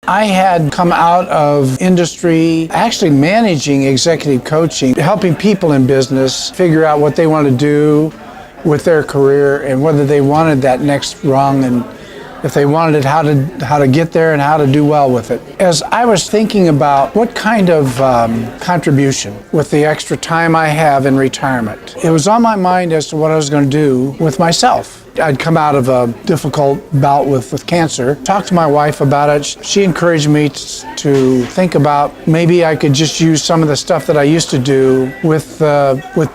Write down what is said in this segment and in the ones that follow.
I had come out of industry, actually managing executive coaching, helping people in business figure out what they want to do with their career and whether they wanted that next rung, and if they wanted it, how to get there and how to do well with it. As I was thinking about what kind of contribution with the extra time I have in retirement, it was on my mind as to what I was going to do with myself. I'd come out of a difficult bout with cancer, talked to my wife about it. She encouraged me to think about maybe I could just use some of the stuff that I used to do with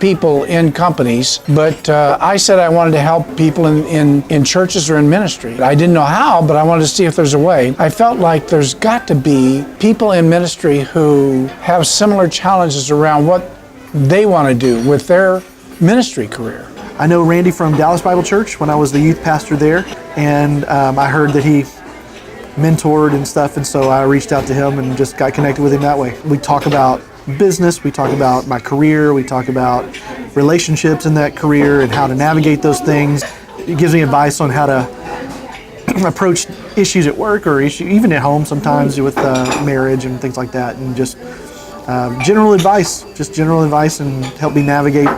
people in companies, but I said I wanted to help people in churches or in ministry. I didn't know how, but I wanted to see if there's a way. I felt like there's got to be people in ministry who have similar challenges around what they want to do with their ministry career. I know Randy from Dallas Bible Church when I was the youth pastor there, and I heard that he mentored and stuff, and so I reached out to him and just got connected with him that way. We talk about business, we talk about my career, we talk about relationships in that career and how to navigate those things. He gives me advice on how to approach issues at work or even at home sometimes with marriage and things like that, and just general advice, and help me navigate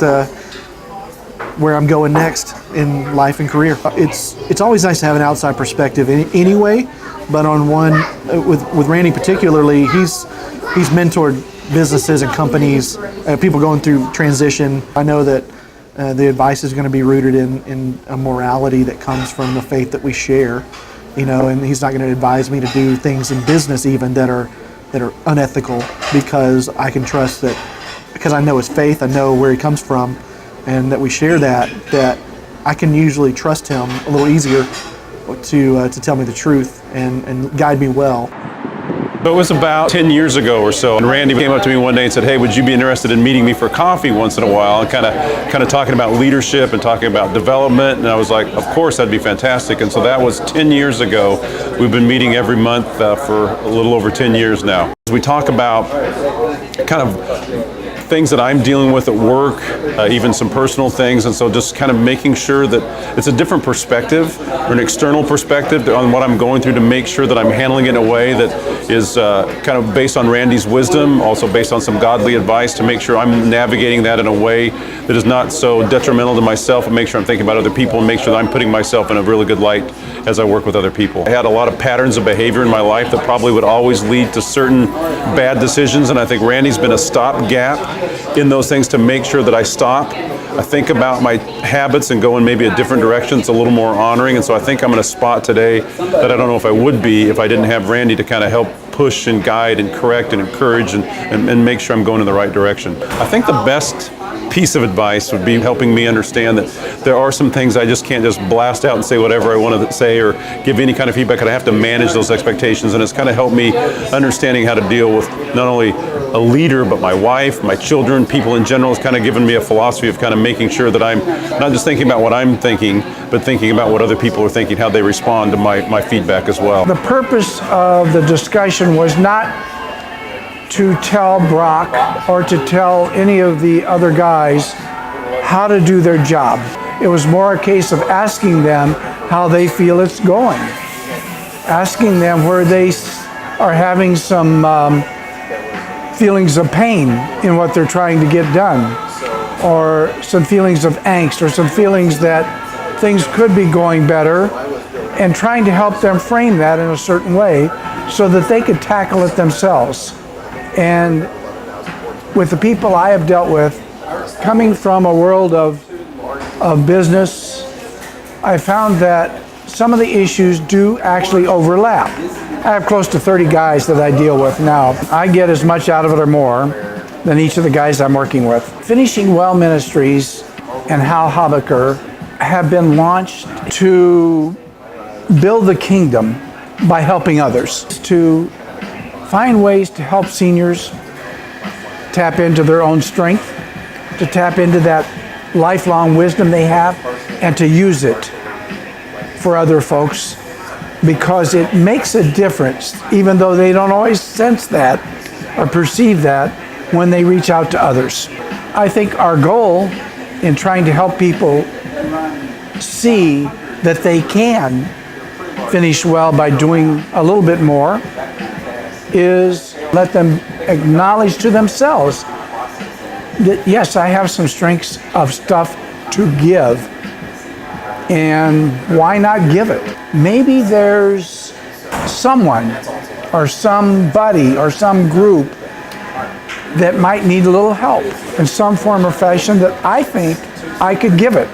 where I'm going next in life and career. It's always nice to have an outside perspective anyway, but on one, with Randy particularly, he's mentored businesses and companies, people going through transition. I know that the advice is going to be rooted in a morality that comes from the faith that we share, and he's not going to advise me to do things in business even that are unethical, because I can trust that, because I know his faith, I know where he comes from, and that we share that I can usually trust him a little easier to tell me the truth and guide me well. It was about 10 years ago or so, and Randy came up to me one day and said, "Hey, would you be interested in meeting me for coffee once in a while?" And kind of talking about leadership and talking about development. And I was like, "Of course, that'd be fantastic." And so that was 10 years ago. We've been meeting every month for a little over 10 years now. We talk about kind of things that I'm dealing with at work, even some personal things, and so just kind of making sure that it's a different perspective or an external perspective on what I'm going through, to make sure that I'm handling it in a way that is kind of based on Randy's wisdom, also based on some godly advice, to make sure I'm navigating that in a way that is not so detrimental to myself, and make sure I'm thinking about other people, and make sure that I'm putting myself in a really good light as I work with other people. I had a lot of patterns of behavior in my life that probably would always lead to certain bad decisions, and I think Randy's been a stopgap in those things to make sure that I stop. I think about my habits and go in maybe a different direction. It's a little more honoring, and so I think I'm in a spot today that I don't know if I would be if I didn't have Randy to kind of help push and guide and correct and encourage and make sure I'm going in the right direction. I think the best piece of advice would be helping me understand that there are some things I just can't just blast out and say whatever I want to say or give any kind of feedback. I have to manage those expectations, and it's kind of helped me understanding how to deal with not only a leader, but my wife, my children, people in general. It's kind of given me a philosophy of kind of making sure that I'm not just thinking about what I'm thinking, but thinking about what other people are thinking, how they respond to my feedback as well. The purpose of the discussion was not to tell Brock or to tell any of the other guys how to do their job. It was more a case of asking them how they feel it's going, asking them where they are having some feelings of pain in what they're trying to get done, or some feelings of angst, or some feelings that things could be going better, and trying to help them frame that in a certain way so that they could tackle it themselves. And with the people I have dealt with, coming from a world of business, I found that some of the issues do actually overlap. I have close to 30 guys that I deal with now. I get as much out of it or more than each of the guys I'm working with. Finishing Well Ministries and Hal Habaker have been launched to build the kingdom by helping others, to find ways to help seniors tap into their own strength, to tap into that lifelong wisdom they have, and to use it for other folks, because it makes a difference, even though they don't always sense that or perceive that when they reach out to others. I think our goal in trying to help people see that they can finish well by doing a little bit more is let them acknowledge to themselves that, yes, I have some strengths of stuff to give, and why not give it? Maybe there's someone or somebody or some group that might need a little help in some form or fashion that I think I could give it.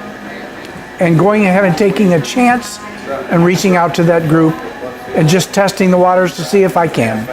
And going ahead and taking a chance and reaching out to that group and just testing the waters to see if I can.